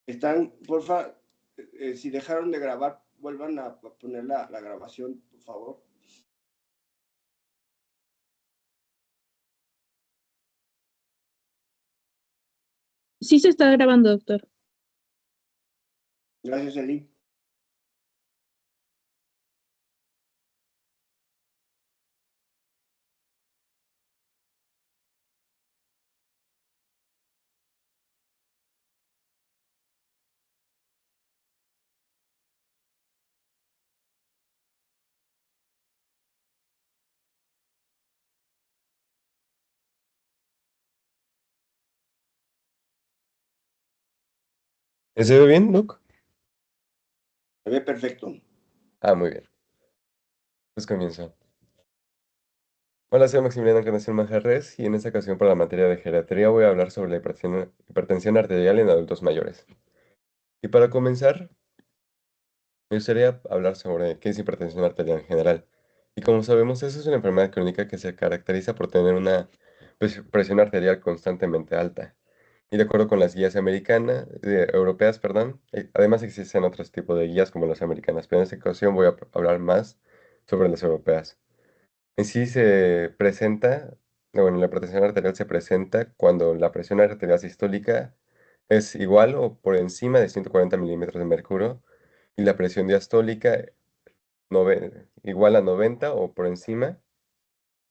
Están, porfa, si dejaron de grabar, vuelvan a poner la grabación, por favor. Sí se está grabando, doctor. Gracias, Eli. ¿Se ve bien, Luke? Se ve perfecto. Muy bien. Pues comienzo. Hola, soy Maximiliano Encarnación Manjarres y en esta ocasión para la materia de geriatría voy a hablar sobre la hipertensión arterial en adultos mayores. Y para comenzar, me gustaría hablar sobre qué es hipertensión arterial en general. Y como sabemos, esa es una enfermedad crónica que se caracteriza por tener una presión arterial constantemente alta. Y de acuerdo con las guías europeas, perdón, además existen otros tipos de guías como las americanas, pero en esta ocasión voy a hablar más sobre las europeas. En sí se presenta, bueno, la hipertensión arterial se presenta cuando la presión arterial sistólica es igual o por encima de 140 milímetros de mercurio y la presión diastólica igual a 90 o por encima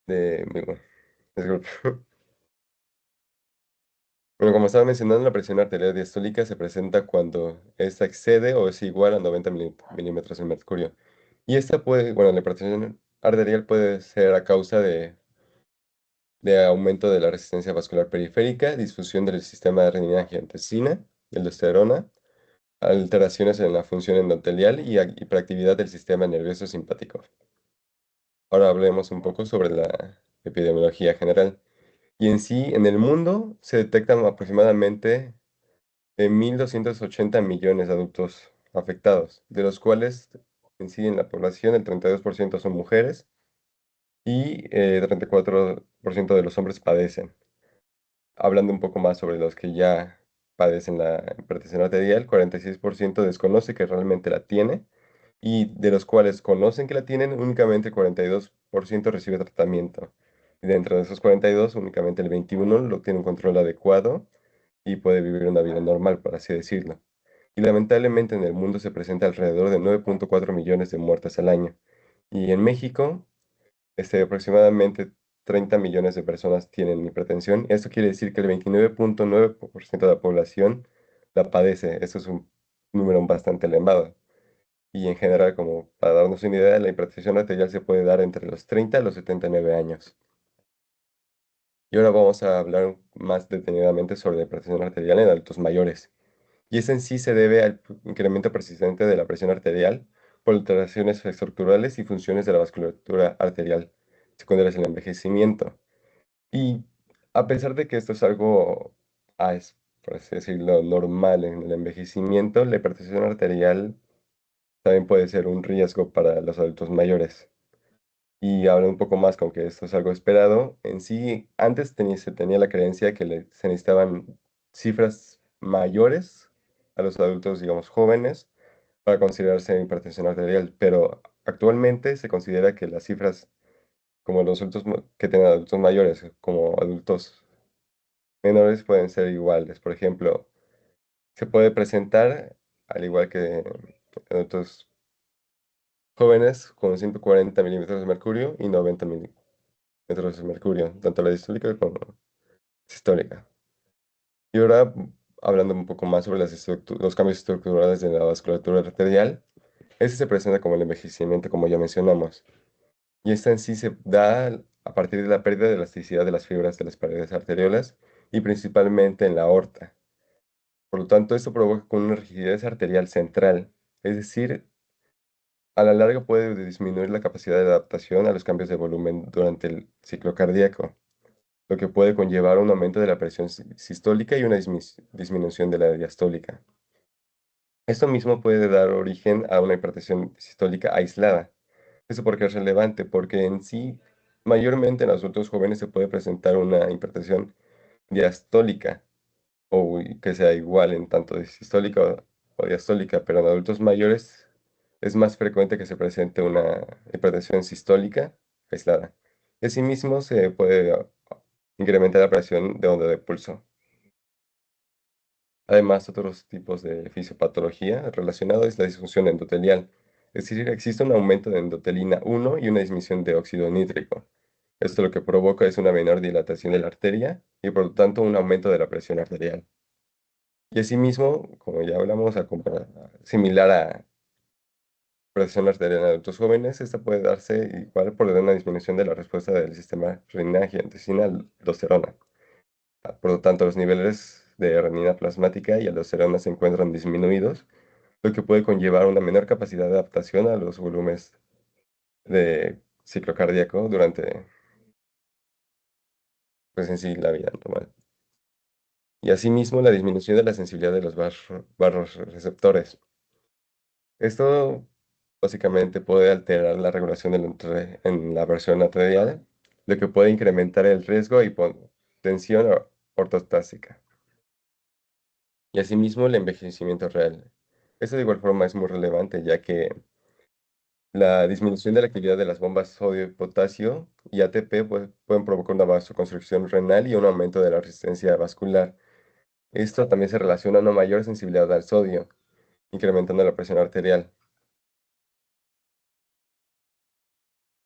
de... disculpe. Bueno, como estaba mencionando, la presión arterial diastólica se presenta cuando esta excede o es igual a 90 milímetros de mercurio. Y esta bueno, la hipertensión arterial puede ser a causa de aumento de la resistencia vascular periférica, disfunción del sistema de renina-angiotensina, de aldosterona, alteraciones en la función endotelial y hiperactividad del sistema nervioso simpático. Ahora hablemos un poco sobre la epidemiología general. Y en sí, en el mundo se detectan aproximadamente 1.280 millones de adultos afectados, de los cuales en sí en la población el 32% son mujeres y 34% de los hombres padecen. Hablando un poco más sobre los que ya padecen la hipertensión arterial, 46% desconoce que realmente la tiene y de los cuales conocen que la tienen, únicamente el 42% recibe tratamiento. Y dentro de esos 42, únicamente el 21% lo tiene un control adecuado y puede vivir una vida normal, por así decirlo. Y lamentablemente en el mundo se presenta alrededor de 9.4 millones de muertes al año. Y en México, aproximadamente 30 millones de personas tienen hipertensión. Esto quiere decir que el 29.9% de la población la padece. Esto es un número bastante elevado. Y en general, como para darnos una idea, la hipertensión arterial se puede dar entre los 30 a los 79 años. Y ahora vamos a hablar más detenidamente sobre la hipertensión arterial en adultos mayores. Y eso en sí se debe al incremento persistente de la presión arterial por alteraciones estructurales y funciones de la vasculatura arterial secundarias al envejecimiento. Y a pesar de que esto es algo, por así decirlo, normal en el envejecimiento, la hipertensión arterial también puede ser un riesgo para los adultos mayores. Y hablo un poco más con que esto es algo esperado. En sí, antes se tenía la creencia que se necesitaban cifras mayores a los adultos, digamos, jóvenes, para considerarse hipertensión arterial, pero actualmente se considera que las cifras como los adultos que tienen adultos mayores, como adultos menores, pueden ser iguales. Por ejemplo, se puede presentar, al igual que adultos jóvenes, con 140 milímetros de mercurio y 90 milímetros de mercurio, tanto la distólica como sistólica. Y ahora, hablando un poco más sobre los cambios estructurales de la vasculatura arterial, este se presenta como el envejecimiento, como ya mencionamos. Y esta en sí se da a partir de la pérdida de elasticidad de las fibras de las paredes arteriolas y principalmente en la aorta. Por lo tanto, esto provoca una rigidez arterial central, es decir, a la larga puede disminuir la capacidad de adaptación a los cambios de volumen durante el ciclo cardíaco, lo que puede conllevar un aumento de la presión sistólica y una disminución de la diastólica. Esto mismo puede dar origen a una hipertensión sistólica aislada. Eso porque es relevante, porque en sí, mayormente en los adultos jóvenes se puede presentar una hipertensión diastólica o que sea igual en tanto sistólica o diastólica, pero en adultos mayores es más frecuente que se presente una hipertensión sistólica aislada. Y asimismo se puede incrementar la presión de onda de pulso. Además, otros tipos de fisiopatología relacionados es la disfunción endotelial, es decir, existe un aumento de endotelina 1 y una disminución de óxido nítrico. Esto lo que provoca es una menor dilatación de la arteria y por lo tanto un aumento de la presión arterial. Y asimismo, como ya hablamos, similar a presión arterial en adultos jóvenes, esta puede darse igual por una disminución de la respuesta del sistema renina-angiotensina-aldosterona. Por lo tanto, los niveles de renina plasmática y aldosterona se encuentran disminuidos, lo que puede conllevar una menor capacidad de adaptación a los volúmenes de ciclo cardíaco durante, pues en sí, la vida normal. Y asimismo, la disminución de la sensibilidad de los receptores. Esto básicamente puede alterar la regulación en la presión arterial, lo que puede incrementar el riesgo de hipotensión ortostásica. Y asimismo, el envejecimiento real. Esto de igual forma es muy relevante, ya que la disminución de la actividad de las bombas sodio y potasio y ATP pueden provocar una vasoconstricción renal y un aumento de la resistencia vascular. Esto también se relaciona a una mayor sensibilidad al sodio, incrementando la presión arterial.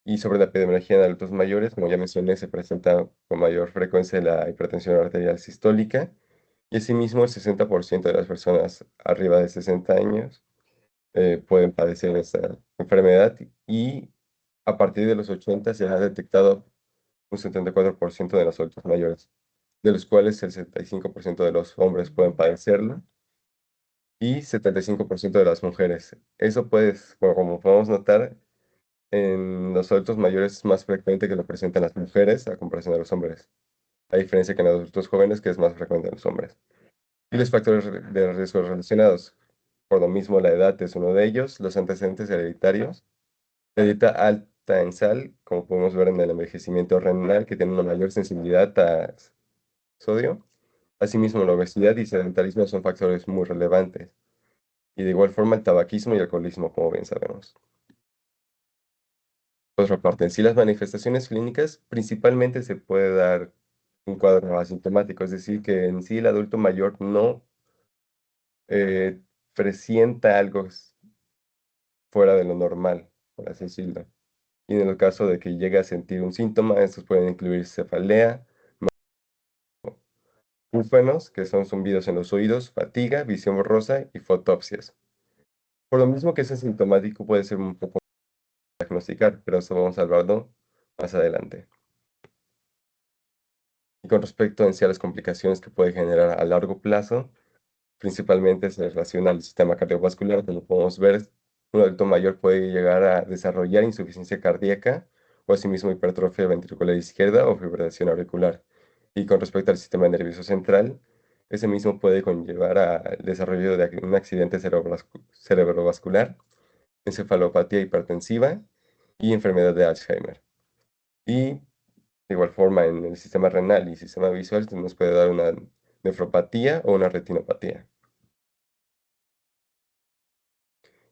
Y sobre la epidemiología en adultos mayores, como ya mencioné, se presenta con mayor frecuencia la hipertensión arterial sistólica y asimismo el 60% de las personas arriba de 60 años pueden padecer esta enfermedad y a partir de los 80 se ha detectado un 74% de los adultos mayores, de los cuales el 75% de los hombres pueden padecerlo y 75% de las mujeres. Eso pues, como podemos notar, en los adultos mayores es más frecuente que lo presentan las mujeres a comparación de los hombres, a diferencia que en los adultos jóvenes que es más frecuente en los hombres. Y los factores de riesgo relacionados. Por lo mismo, la edad es uno de ellos, los antecedentes hereditarios, la dieta alta en sal, como podemos ver en el envejecimiento renal, que tiene una mayor sensibilidad a sodio. Asimismo, la obesidad y sedentarismo son factores muy relevantes. Y de igual forma, el tabaquismo y alcoholismo, como bien sabemos. Por otra parte, en sí las manifestaciones clínicas principalmente se puede dar un cuadro asintomático, es decir, que en sí el adulto mayor no eh, presienta algo fuera de lo normal, por así decirlo. Y en el caso de que llegue a sentir un síntoma, estos pueden incluir cefalea, búfanos, que son zumbidos en los oídos, fatiga, visión borrosa y fotopsias. Por lo mismo que es asintomático puede ser un poco diagnosticar, pero eso vamos a hablarlo más adelante. Y con respecto en sí a las complicaciones que puede generar a largo plazo, principalmente se relaciona al sistema cardiovascular, como podemos ver, un adulto mayor puede llegar a desarrollar insuficiencia cardíaca o asimismo hipertrofia ventricular izquierda o fibrilación auricular. Y con respecto al sistema nervioso central, ese mismo puede conllevar al desarrollo de un accidente cerebrovascular, encefalopatía hipertensiva y enfermedad de Alzheimer. Y de igual forma, en el sistema renal y sistema visual se nos puede dar una nefropatía o una retinopatía.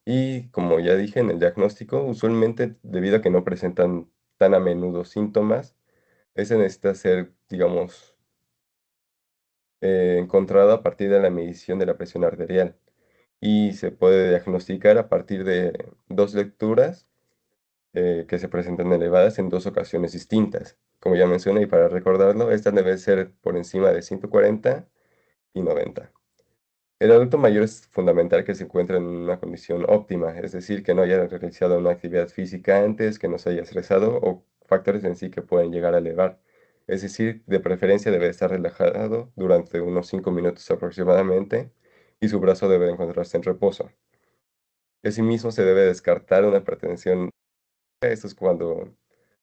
Y como ya dije en el diagnóstico, usualmente debido a que no presentan tan a menudo síntomas, ese necesita ser, digamos, encontrado a partir de la medición de la presión arterial. Y se puede diagnosticar a partir de dos lecturas que se presentan elevadas en dos ocasiones distintas. Como ya mencioné, y para recordarlo, esta debe ser por encima de 140 y 90. El adulto mayor es fundamental que se encuentre en una condición óptima, es decir, que no haya realizado una actividad física antes, que no se haya estresado o factores en sí que pueden llegar a elevar. Es decir, de preferencia debe estar relajado durante unos 5 minutos aproximadamente y su brazo debe encontrarse en reposo. Asimismo, se debe descartar una hipertensión. Esto es cuando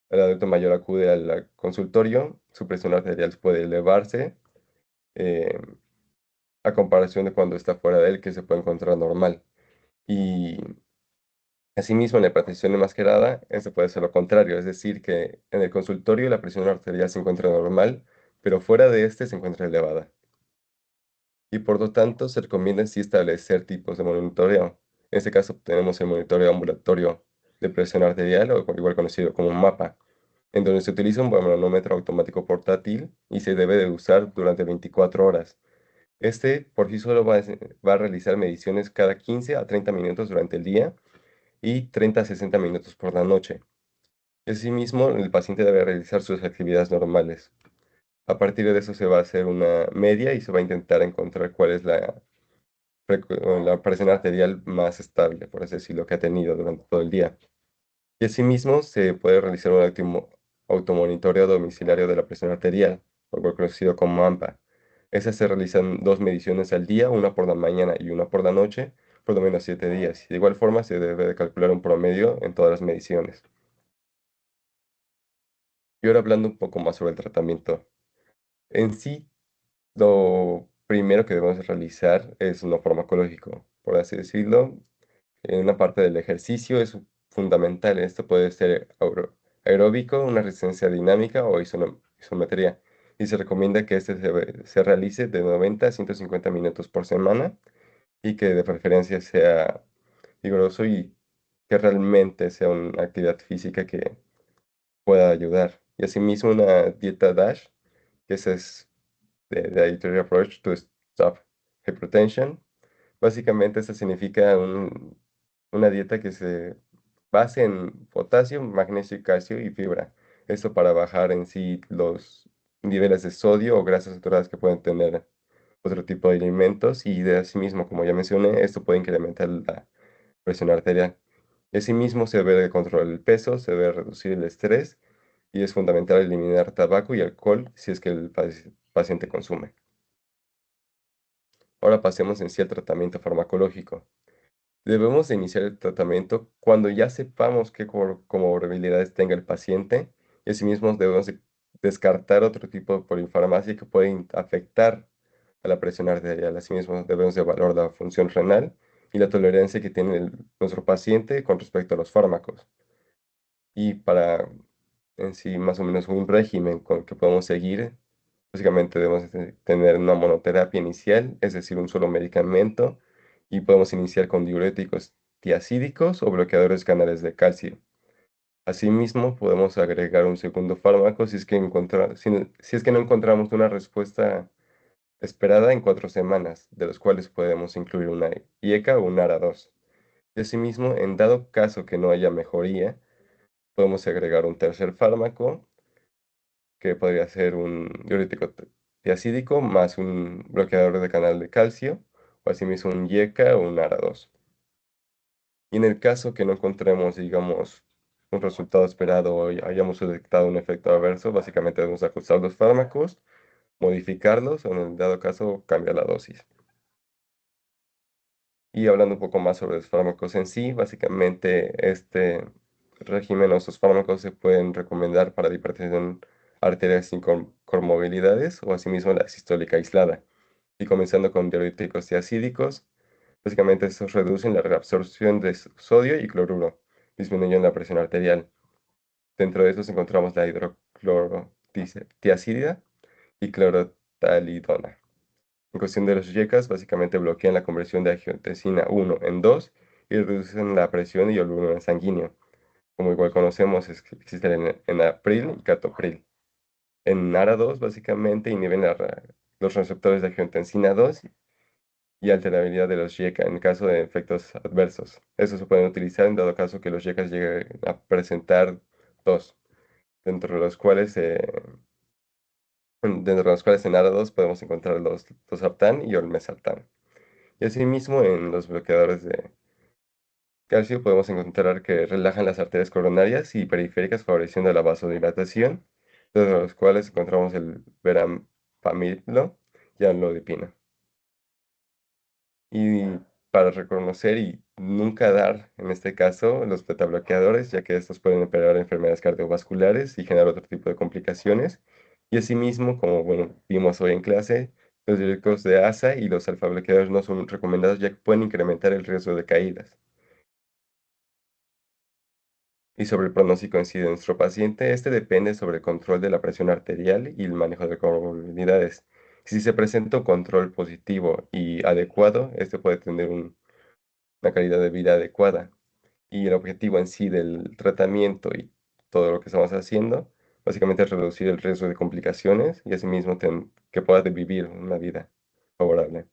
el adulto mayor acude al consultorio, su presión arterial puede elevarse. eh, a comparación de cuando está fuera de él, que se puede encontrar normal. Y asimismo, en la hipertensión enmascarada, esto puede ser lo contrario, es decir, que en el consultorio la presión arterial se encuentra normal, pero fuera de este se encuentra elevada. y por lo tanto se recomienda sí establecer tipos de monitoreo. En este caso tenemos el monitoreo ambulatorio de presión arterial, o igual conocido como MAPA, en donde se utiliza un manómetro automático portátil y se debe de usar durante 24 horas. Este por sí solo va a realizar mediciones cada 15 a 30 minutos durante el día y 30 a 60 minutos por la noche. Asimismo, el paciente debe realizar sus actividades normales. A partir de eso se va a hacer una media y se va a intentar encontrar cuál es la presión arterial más estable, por así decirlo, que ha tenido durante todo el día. Y asimismo se puede realizar un automonitoreo domiciliario de la presión arterial, o conocido como AMPA. Esas se realizan 2 mediciones al día, una por la mañana y una por la noche, por lo menos 7 días. De igual forma se debe de calcular un promedio en todas las mediciones. Y ahora hablando un poco más sobre el tratamiento. En sí, lo primero que debemos realizar es no farmacológico, por así decirlo. En una parte del ejercicio es fundamental. Esto puede ser aeróbico, una resistencia dinámica o isometría. Y se recomienda que este se realice de 90 a 150 minutos por semana y que de preferencia sea vigoroso y que realmente sea una actividad física que pueda ayudar. Y asimismo una dieta DASH, que esa es the Dietary Approach to Stop Hypertension. Básicamente, esto significa una dieta que se base en potasio, magnesio, calcio y fibra. Esto para bajar en sí los niveles de sodio o grasas saturadas que pueden tener otro tipo de alimentos y de asimismo, como ya mencioné, esto puede incrementar la presión arterial. Y asimismo se debe de controlar el peso, se debe reducir el estrés y es fundamental eliminar tabaco y alcohol si es que el paciente consume. Ahora pasemos en sí al tratamiento farmacológico. Debemos de iniciar el tratamiento cuando ya sepamos qué comorbilidades tenga el paciente y asimismo debemos de descartar otro tipo de polifarmacia que puede afectar a la presión arterial. Asimismo debemos de evaluar la función renal y la tolerancia que tiene nuestro paciente con respecto a los fármacos. Y para en sí más o menos un régimen con que podemos seguir, básicamente debemos tener una monoterapia inicial, es decir, un solo medicamento, y podemos iniciar con diuréticos tiacídicos o bloqueadores canales de calcio. Asimismo, podemos agregar un segundo fármaco si es que, si es que no encontramos una respuesta esperada en 4 semanas, de los cuales podemos incluir una IECA o un ARA2. Y asimismo, en dado caso que no haya mejoría, podemos agregar un tercer fármaco que podría ser un diurético tiacídico más un bloqueador de canal de calcio, o asimismo un IECA o un ARA2. Y en el caso que no encontremos, digamos, un resultado esperado o hayamos detectado un efecto adverso, básicamente debemos ajustar los fármacos, modificarlos o en el dado caso cambiar la dosis. Y hablando un poco más sobre los fármacos en sí, básicamente este régimen o estos fármacos se pueden recomendar para la hipertensión arterial sin comorbilidades o asimismo la sistólica aislada. Y comenzando con diuréticos tiacídicos, básicamente estos reducen la reabsorción de sodio y cloruro, disminuyendo la presión arterial. Dentro de estos encontramos la hidroclorotiazida y clorotalidona. En cuestión de los YECAs, básicamente bloquean la conversión de angiotensina 1 en 2 y reducen la presión y el volumen sanguíneo. Como igual conocemos, existen en april y catopril. En ARA2, básicamente inhiben los receptores de angiotensina 2 y alterabilidad de los YECA en caso de efectos adversos. Estos se pueden utilizar en dado caso que los YECAs lleguen a presentar dos, dentro de los cuales en ARA2 podemos encontrar los losartán y olmesartán. Y asimismo, en los bloqueadores de calcio podemos encontrar que relajan las arterias coronarias y periféricas, favoreciendo la vasodilatación, de los cuales encontramos el verapamilo y amlodipina. Y para reconocer y nunca dar, en este caso, los betabloqueadores, ya que estos pueden empeorar enfermedades cardiovasculares y generar otro tipo de complicaciones. Y asimismo, como bueno, vimos hoy en clase, los diuréticos de ASA y los alfa-bloqueadores no son recomendados ya que pueden incrementar el riesgo de caídas. Y sobre el pronóstico en sí de nuestro paciente, este depende sobre el control de la presión arterial y el manejo de comorbilidades. Si se presenta un control positivo y adecuado, este puede tener una calidad de vida adecuada. Y el objetivo en sí del tratamiento y todo lo que estamos haciendo, básicamente es reducir el riesgo de complicaciones y asimismo que puedas vivir una vida favorable.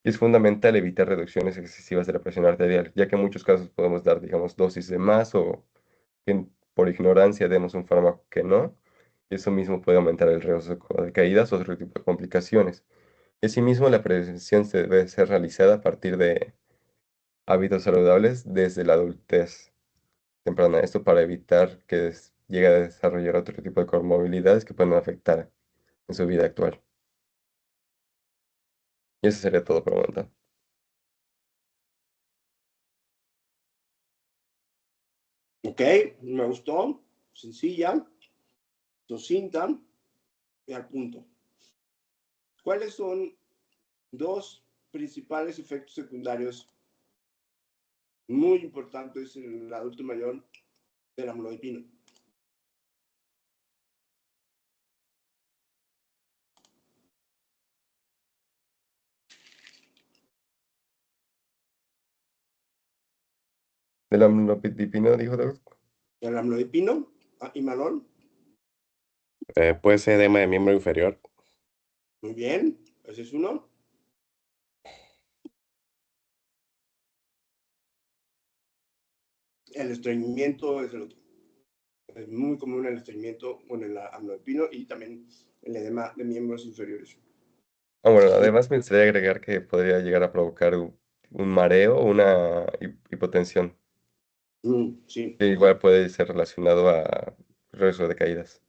Y es fundamental evitar reducciones excesivas de la presión arterial, ya que en muchos casos podemos dar, digamos, dosis de más o por ignorancia demos un fármaco que no, y eso mismo puede aumentar el riesgo de caídas o otro tipo de complicaciones. Y asimismo, la prevención se debe ser realizada a partir de hábitos saludables desde la adultez temprana. Esto para evitar que llegue a desarrollar otro tipo de comorbilidades que puedan afectar en su vida actual. Y eso sería todo por el momento. Ok, me gustó. Sencilla, sucinta y al punto. ¿Cuáles son dos principales efectos secundarios muy importantes en el adulto mayor del amlodipino? ¿Del amlodipino, dijo Doc? El amlodipino, y Manuel, Puede ser edema de miembro inferior. muy bien, ese es uno. El estreñimiento es el otro. Es muy común el estreñimiento con el amlodipino y también el edema de miembros inferiores. Bueno, además me gustaría agregar que podría llegar a provocar un mareo o una hipotensión, Sí, que igual puede ser relacionado a riesgo de caídas.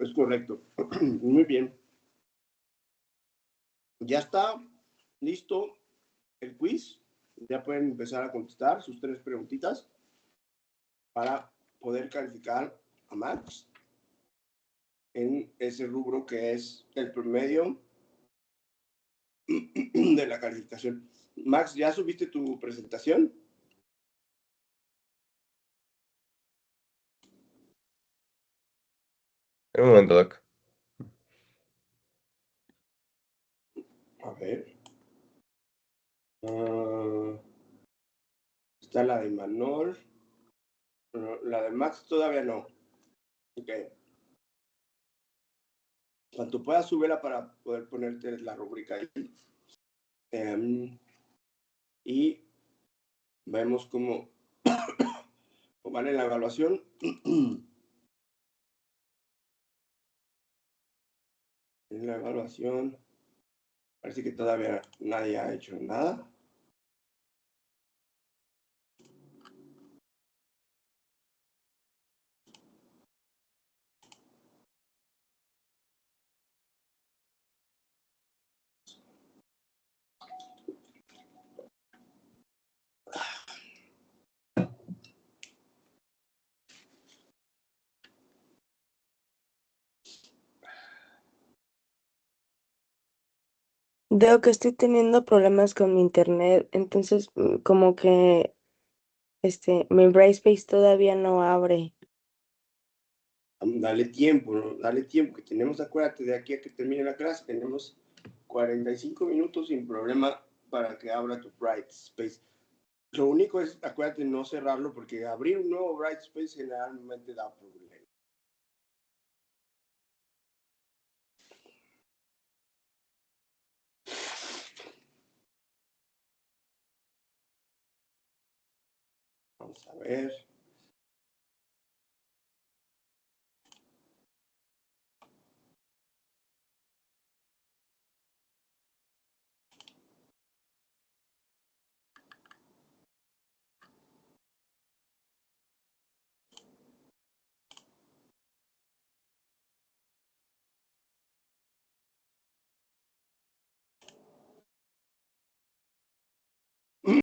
es correcto. Muy bien. Ya está listo el quiz. Ya pueden empezar a contestar sus 3 preguntitas para poder calificar a Max en ese rubro que es el promedio de la calificación. Max, ¿ya subiste tu presentación? En un momento, Doc. A ver. Está la de Manol. La de Max todavía no. Ok. Cuanto puedas, súbela para poder ponerte la rúbrica ahí. Y vemos cómo vale la evaluación. En la evaluación parece que todavía nadie ha hecho nada. Veo que estoy teniendo problemas con mi internet, entonces como que mi Brightspace todavía no abre. Dale tiempo, ¿no? Dale tiempo que tenemos, acuérdate, de aquí a que termine la clase, tenemos 45 minutos sin problema para que abra tu Brightspace. Lo único es, acuérdate, no cerrarlo porque abrir un nuevo Brightspace generalmente da problemas. Vamos a ver.